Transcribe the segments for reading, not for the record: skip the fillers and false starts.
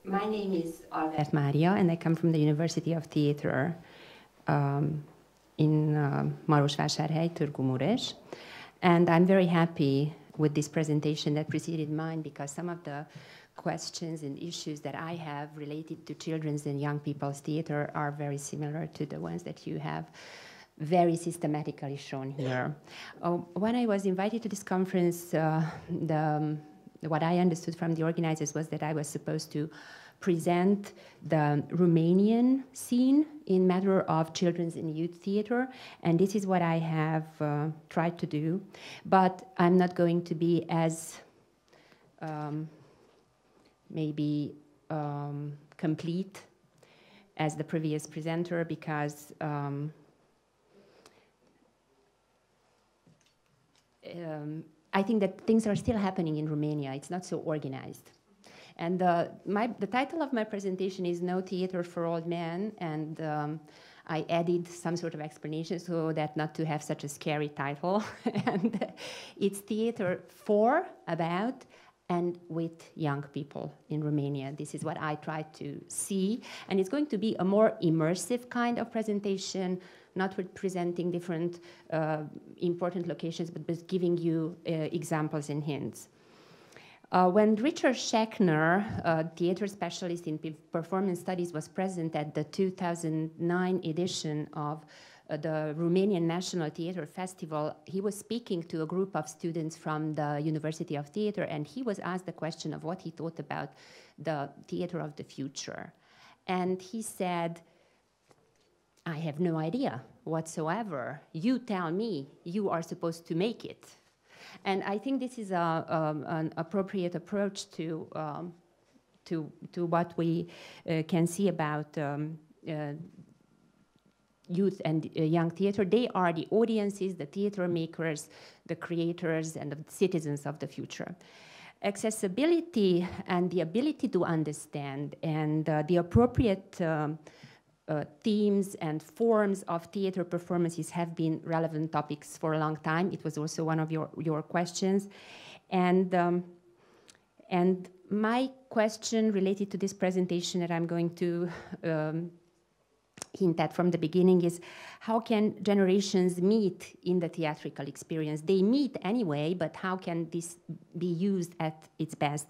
My name is Mária, and I come from the University of Theatre in Marosvásárhely, Turgumures. And I'm very happy with this presentation that preceded mine, because some of the questions and issues that I have related to children's and young people's theatre are very similar to the ones that you have very systematically shown here. When I was invited to this conference, what I understood from the organizers was that I was supposed to present the Romanian scene in matter of children's and youth theatre, and this is what I have tried to do. But I'm not going to be as complete as the previous presenter, because I think that things are still happening in Romania. It's not so organized. And the title of my presentation is No Theatre for Old Men, and I added some sort of explanation so that not to have such a scary title. And it's theatre for, about, and with young people in Romania. This is what I try to see. And it's going to be a more immersive kind of presentation, not with presenting different important locations, but giving you examples and hints. When Richard Schechner, a theater specialist in performance studies, was present at the 2009 edition of the Romanian National Theatre Festival, he was speaking to a group of students from the University of Theatre, and he was asked the question of what he thought about the theatre of the future. And he said, I have no idea whatsoever. You tell me, you are supposed to make it. And I think this is an appropriate approach to what we can see about youth and young theatre. They are the audiences, the theatre makers, the creators, and the citizens of the future. Accessibility and the ability to understand and the appropriate themes and forms of theater performances have been relevant topics for a long time. It was also one of your questions. And my question related to this presentation that I'm going to hint at from the beginning is, how can generations meet in the theatrical experience? They meet anyway, but how can this be used at its best?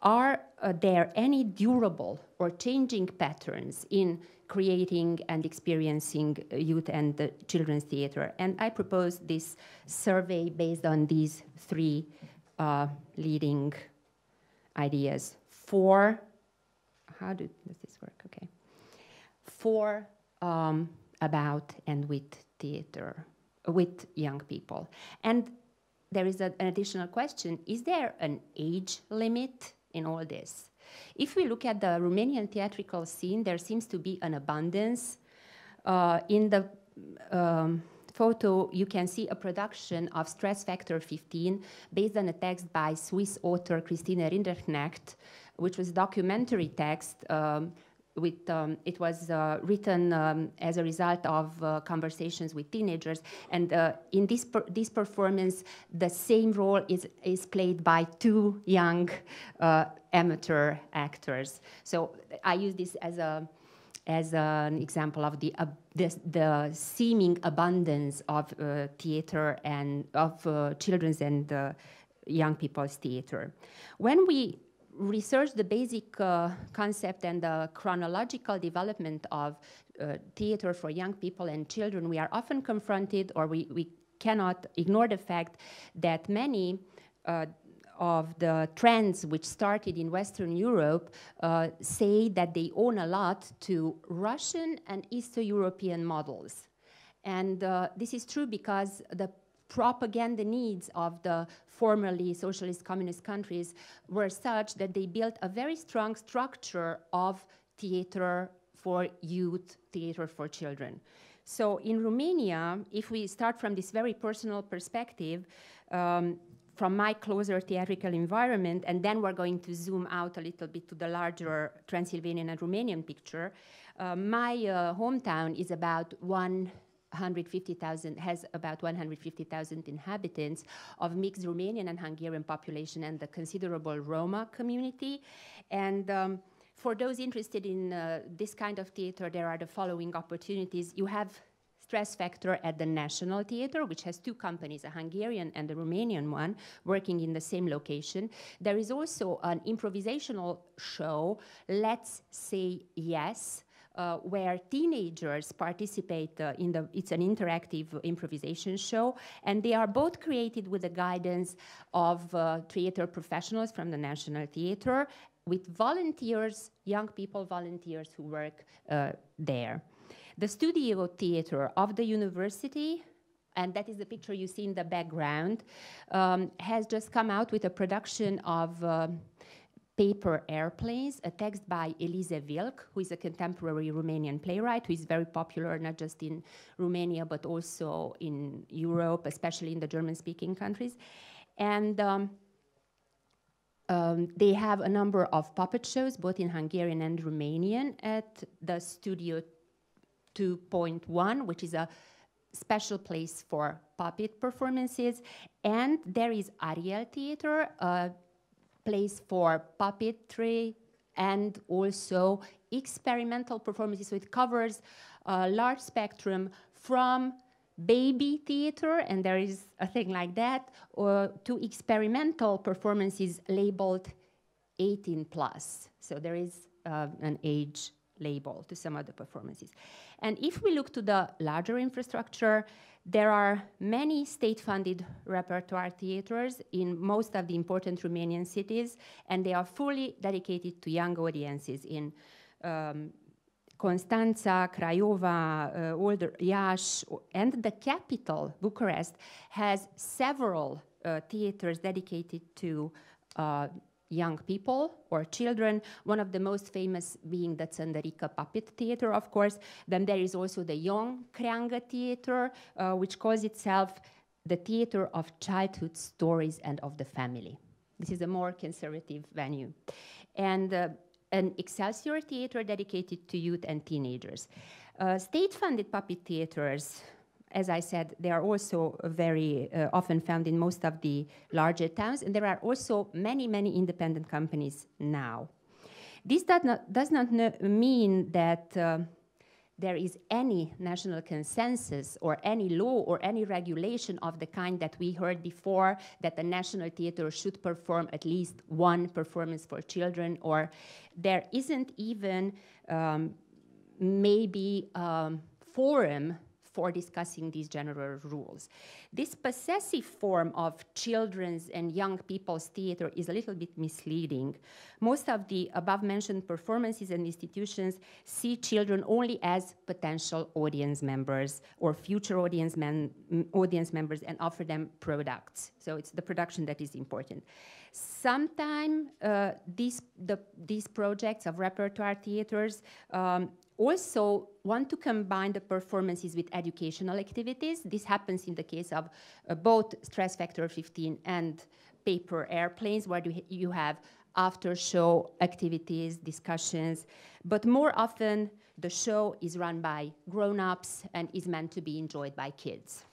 Are there any durable or changing patterns in creating and experiencing youth and children's theatre? And I propose this survey based on these three leading ideas. For, how does this work? Okay. For, about, and with theatre, with young people. And there is an additional question: is there an age limit in all this? If we look at the Romanian theatrical scene, there seems to be an abundance. In the photo, you can see a production of Stress Factor 15 based on a text by Swiss author Christine Rinderknecht, which was a documentary text. It was written as a result of conversations with teenagers, and in this performance, the same role is played by two young amateur actors. So I use this as an example of the seeming abundance of theater and of children's and young people's theater. When we research the basic concept and the chronological development of theater for young people and children, we are often confronted, or we cannot ignore the fact that many of the trends which started in Western Europe say that they owe a lot to Russian and Eastern European models. And this is true because the propaganda needs of the formerly socialist communist countries were such that they built a very strong structure of theater for youth, theater for children. So in Romania, if we start from this very personal perspective, from my closer theatrical environment, and then we're going to zoom out a little bit to the larger Transylvanian and Romanian picture, my hometown is about 150,000, has about 150,000 inhabitants of mixed Romanian and Hungarian population and the considerable Roma community. And for those interested in this kind of theater, there are the following opportunities. You have Stress Factor at the National Theater, which has two companies, a Hungarian and a Romanian one, working in the same location. There is also an improvisational show, Let's Say Yes, where teenagers participate it's an interactive improvisation show, and they are both created with the guidance of theater professionals from the National Theater, with volunteers, young people volunteers who work there. The Studio Theater of the university, and that is the picture you see in the background, has just come out with a production of Paper Airplanes, a text by Elise Vilk, who is a contemporary Romanian playwright, who is very popular not just in Romania, but also in Europe, especially in the German-speaking countries. And they have a number of puppet shows, both in Hungarian and Romanian, at the Studio 2.1, which is a special place for puppet performances. And there is Ariel Theater, a place for puppetry and also experimental performances. So it covers a large spectrum from baby theater, and there is a thing like that, to experimental performances labeled 18 plus. So there is an age label to some of the performances. And if we look to the larger infrastructure, there are many state-funded repertoire theaters in most of the important Romanian cities, and they are fully dedicated to young audiences in Constanța, Craiova, Iași, and the capital, Bucharest, has several theaters dedicated to young people or children, one of the most famous being the Țăndărică Puppet Theater, of course. Then there is also the Young Creangă Theater, which calls itself the Theater of Childhood Stories and of the Family. This is a more conservative venue. And an Excelsior Theater dedicated to youth and teenagers. State-funded puppet theaters, as I said, they are also very often found in most of the larger towns, and there are also many, many independent companies now. This does not mean that there is any national consensus or any law or any regulation of the kind that we heard before, that the National Theatre should perform at least one performance for children, or there isn't even maybe forum for discussing these general rules. This possessive form of children's and young people's theater is a little bit misleading. Most of the above-mentioned performances and institutions see children only as potential audience members or future audience members and offer them products. So it's the production that is important. Sometimes these projects of repertoire theaters also want to combine the performances with educational activities. This happens in the case of both Stress Factor 15 and Paper Airplanes, where you have after-show activities, discussions, but more often the show is run by grown-ups and is meant to be enjoyed by kids.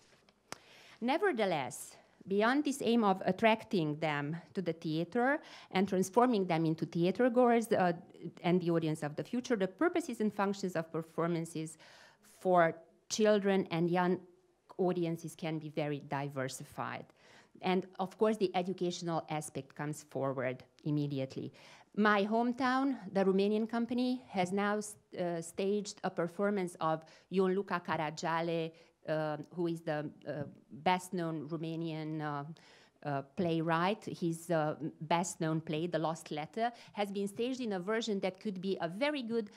Nevertheless, beyond this aim of attracting them to the theater and transforming them into theater goers and the audience of the future, the purposes and functions of performances for children and young audiences can be very diversified. And of course, the educational aspect comes forward immediately. My hometown, the Romanian company, has now staged a performance of Ion Luca Caragiale, who is the best-known Romanian playwright. His best-known play, The Lost Letter, has been staged in a version that could be a very good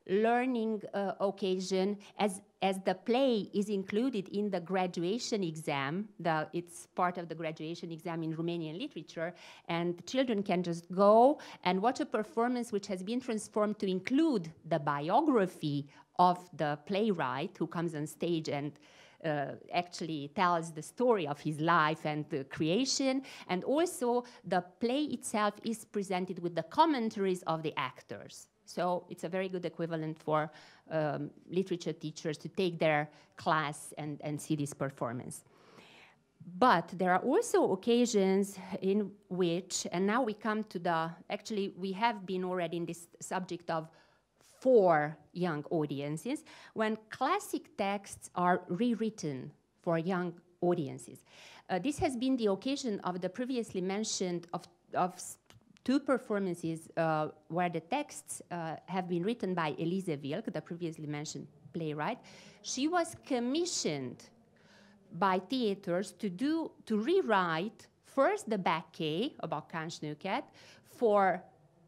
learning occasion, as the play is included in the graduation exam. It's part of the graduation exam in Romanian literature, and children can just go and watch a performance which has been transformed to include the biography of the playwright who comes on stage and actually tells the story of his life and the creation, and also the play itself is presented with the commentaries of the actors. So it's a very good equivalent for literature teachers to take their class and see this performance. But there are also occasions in which, and now we come to the, actually we have been already in this subject of for young audiences, when classic texts are rewritten for young audiences. This has been the occasion of the previously mentioned of two performances where the texts have been written by Elise Wilk, the previously mentioned playwright. She was commissioned by theaters to rewrite first the Becké about Kancsnőket for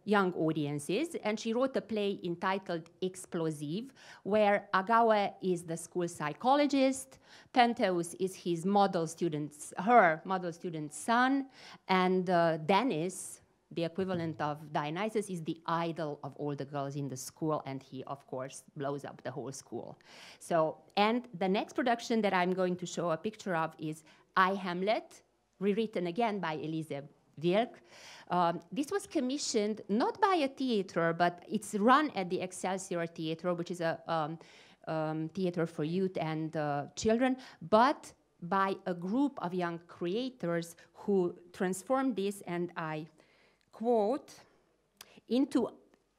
young audiences, and she wrote a play entitled Explosive, where Agawe is the school psychologist, Pentheus is his model student's, her model student's son, and Dennis, the equivalent of Dionysus, is the idol of all the girls in the school, and he, of course, blows up the whole school. So, and the next production that I'm going to show a picture of is I, Hamlet, rewritten again by Elise Wilk. This was commissioned not by a theater, but it's run at the Excelsior Theater, which is a theater for youth and children, but by a group of young creators who transformed this, and I quote, into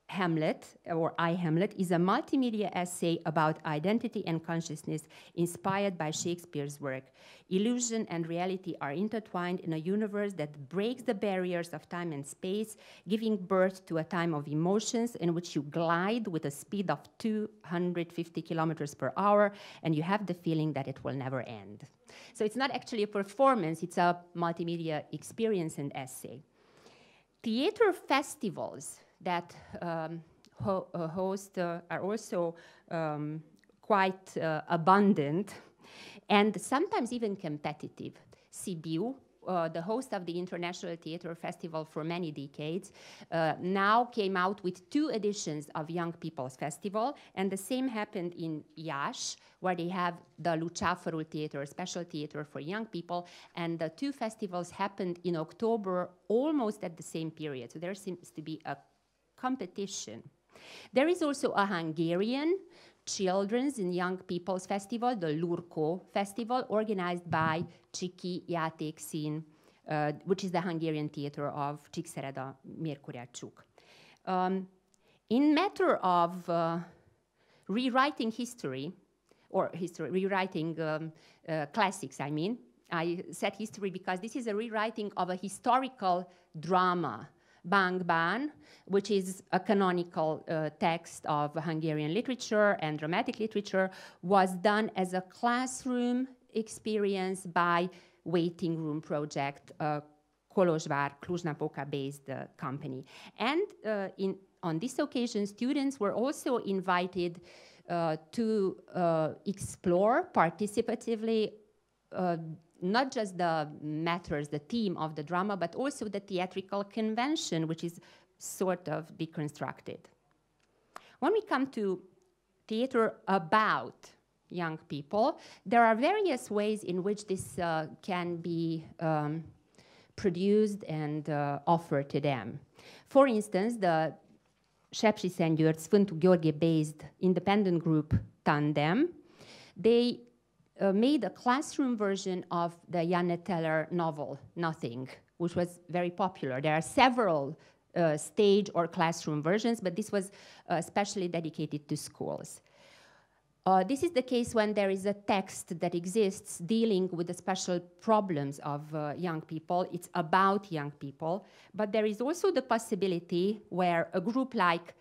Hamlet, or I, Hamlet, is a multimedia essay about identity and consciousness inspired by Shakespeare's work. Illusion and reality are intertwined in a universe that breaks the barriers of time and space, giving birth to a time of emotions in which you glide with a speed of 250 kilometers per hour, and you have the feeling that it will never end. So it's not actually a performance, it's a multimedia experience and essay. Theater festivals that host are also quite abundant and sometimes even competitive. Sibiu, the host of the International Theater Festival for many decades, now came out with 2 editions of Young People's Festival, and the same happened in Iași, where they have the Luceafărul Theater, special theater for young people, and the 2 festivals happened in October almost at the same period, so there seems to be a competition. There is also a Hungarian Children's and Young People's Festival, the Lurko Festival, organized by Csiki Játékszín, which is the Hungarian theater of Csíkszereda Mérkóriácsuk. In matter of rewriting history, or rewriting classics, I mean, I said history because this is a rewriting of a historical drama, Bánkban, which is a canonical text of Hungarian literature and dramatic literature, was done as a classroom experience by Waiting Room Project, Kolozsvár, Cluj-Napoca-based company. And on this occasion, students were also invited to explore participatively not just the matters, the theme of the drama, but also the theatrical convention, which is sort of deconstructed. When we come to theater about young people, there are various ways in which this can be produced and offered to them. For instance, the Sepsiszentgyörgy Sfântu Gheorghe-based independent group Tandem, they made a classroom version of the Janne Teller novel, Nothing, which was very popular. There are several stage or classroom versions, but this was especially dedicated to schools. This is the case when there is a text that exists dealing with the special problems of young people. It's about young people, but there is also the possibility where a group like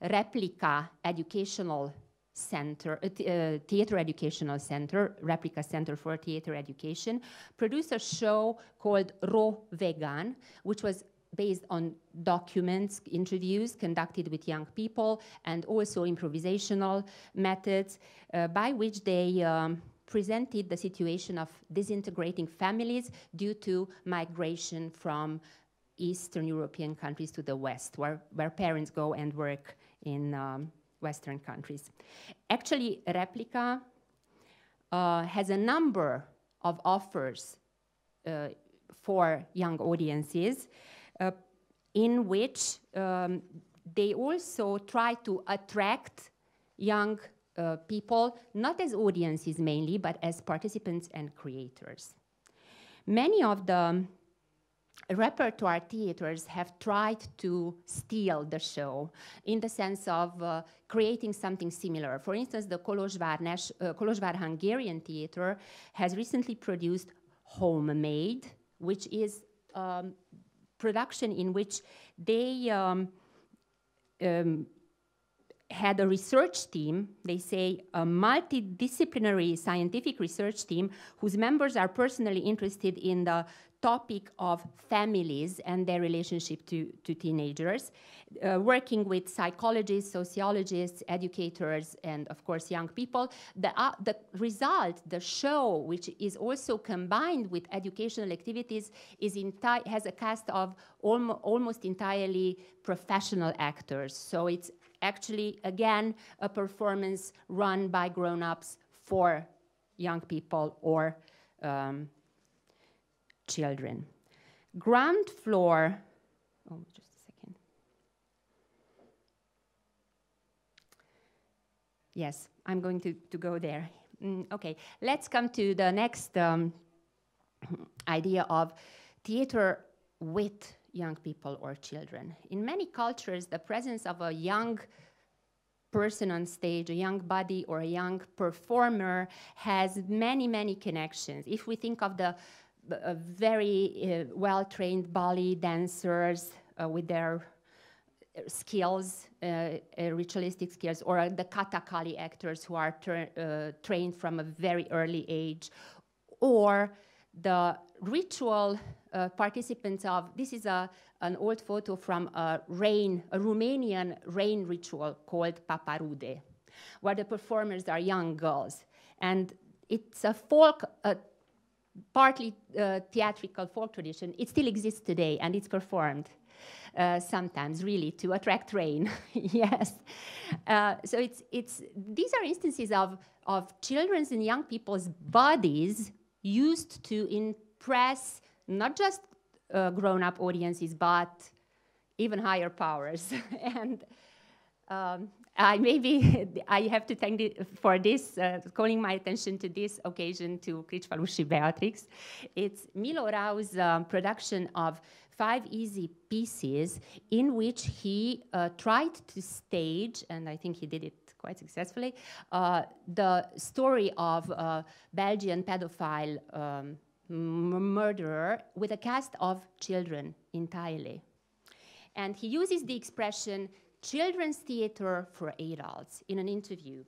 Replica Educational Center, Theater Educational Center, Replica Center for Theater Education, produced a show called Ro Vegan, which was based on documents, interviews conducted with young people, and also improvisational methods by which they presented the situation of disintegrating families due to migration from Eastern European countries to the West, where parents go and work in Western countries. Actually, Replica has a number of offers for young audiences in which they also try to attract young people, not as audiences mainly, but as participants and creators. Many of the repertoire theaters have tried to steal the show in the sense of creating something similar. For instance, the Kolozsvár Hungarian Theater has recently produced Homemade, which is production in which they had a research team, they say a multidisciplinary scientific research team whose members are personally interested in the topic of families and their relationship to teenagers, working with psychologists, sociologists, educators, and of course young people. The result, the show, which is also combined with educational activities, has a cast of almost entirely professional actors. So it's actually, again, a performance run by grown-ups for young people or children. Ground floor, oh, just a second. Yes, I'm going to go there. Okay, let's come to the next idea of theater with young people or children. In many cultures, the presence of a young person on stage, a young body or a young performer has many, many connections. If we think of the very well-trained ballet dancers with their skills, ritualistic skills, or the kathakali actors who are trained from a very early age, or the ritual participants of, this is an old photo from a Romanian rain ritual called Paparude, where the performers are young girls. And it's a partly theatrical folk tradition. It still exists today, and it's performed sometimes, really, to attract rain. Yes. So these are instances of children's and young people's bodies used to impress not just grown-up audiences, but even higher powers. And I have to thank for this, calling my attention to this occasion to Kricsfalusi Beatrix. It's Milo Rau's production of 5 easy pieces in which he tried to stage, and I think he did it quite successfully, the story of a Belgian pedophile murderer with a cast of children entirely. And he uses the expression children's theater for adults in an interview.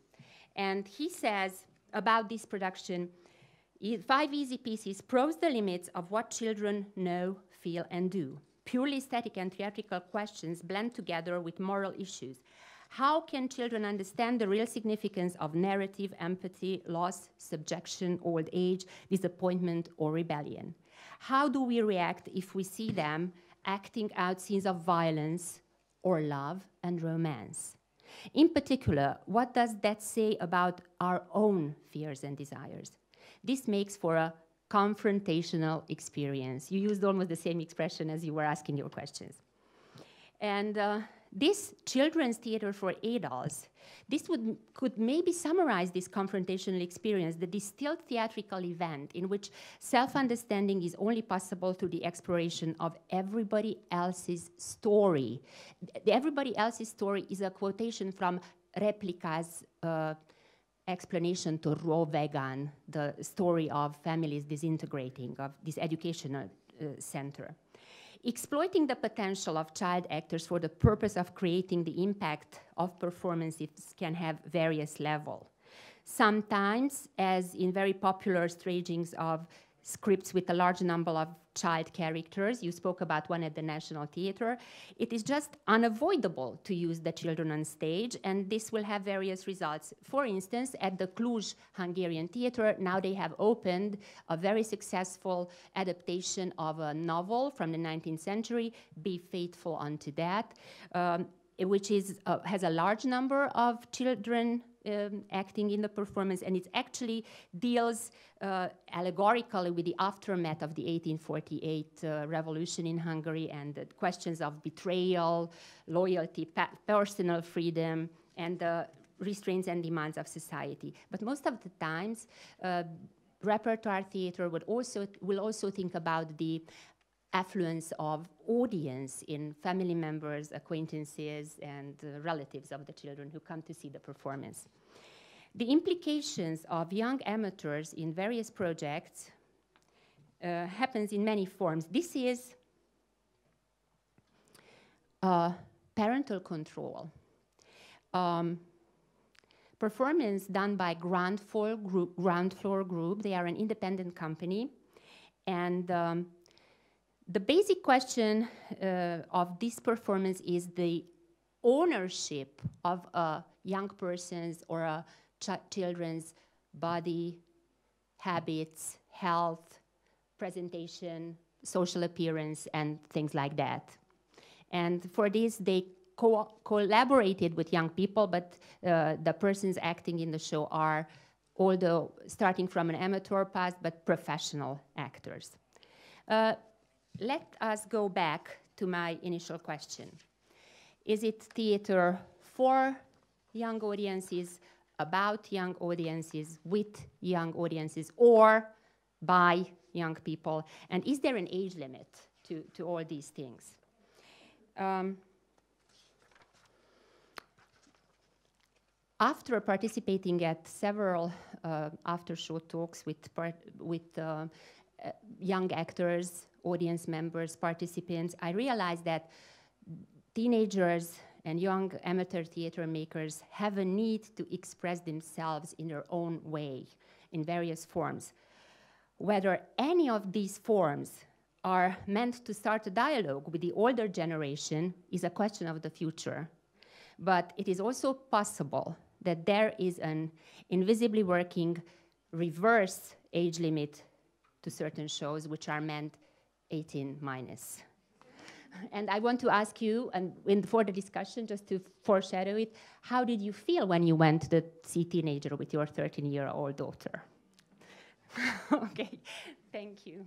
And he says about this production, 5 easy pieces probes the limits of what children know, feel, and do. Purely aesthetic and theatrical questions blend together with moral issues. How can children understand the real significance of narrative, empathy, loss, subjection, old age, disappointment, or rebellion? How do we react if we see them acting out scenes of violence or love and romance? In particular, what does that say about our own fears and desires? This makes for a confrontational experience. You used almost the same expression as you were asking your questions. And this children's theater for adults, could maybe summarize this confrontational experience, the distilled theatrical event in which self-understanding is only possible through the exploration of everybody else's story. The everybody else's story is a quotation from Replika's explanation to Raw Vegan, the story of families disintegrating, of this educational center. Exploiting the potential of child actors for the purpose of creating the impact of performances can have various levels. Sometimes, as in very popular stagings of scripts with a large number of child characters, you spoke about one at the National Theatre, it is just unavoidable to use the children on stage, and this will have various results. For instance, at the Cluj Hungarian Theatre, now they have opened a very successful adaptation of a novel from the 19th century, Be Faithful Unto That, which has a large number of children acting in the performance, and it actually deals allegorically with the aftermath of the 1848 revolution in Hungary and the questions of betrayal, loyalty, personal freedom, and the restraints and demands of society. But most of the times, repertoire theater will also think about the affluence of audience in family members, acquaintances, and relatives of the children who come to see the performance. The implications of young amateurs in various projects happens in many forms. This is parental control. Performance done by Ground Floor Group. They are an independent company. And the basic question of this performance is the ownership of a young person's or a children's body, habits, health, presentation, social appearance, and things like that. And for this, they collaborated with young people, but the persons acting in the show are, although starting from an amateur past, but professional actors. Let us go back to my initial question. Is it theater for young audiences, about young audiences, with young audiences, or by young people? And is there an age limit to all these things? After participating at several after-show talks with young actors, audience members, participants, I realized that teenagers and young amateur theater makers have a need to express themselves in their own way, in various forms. Whether any of these forms are meant to start a dialogue with the older generation is a question of the future. But it is also possible that there is an invisibly working reverse age limit to certain shows which are meant 18 minus. And I want to ask you, and for the discussion, just to foreshadow it, how did you feel when you went to see Teenager with your 13-year-old daughter? Okay, thank you.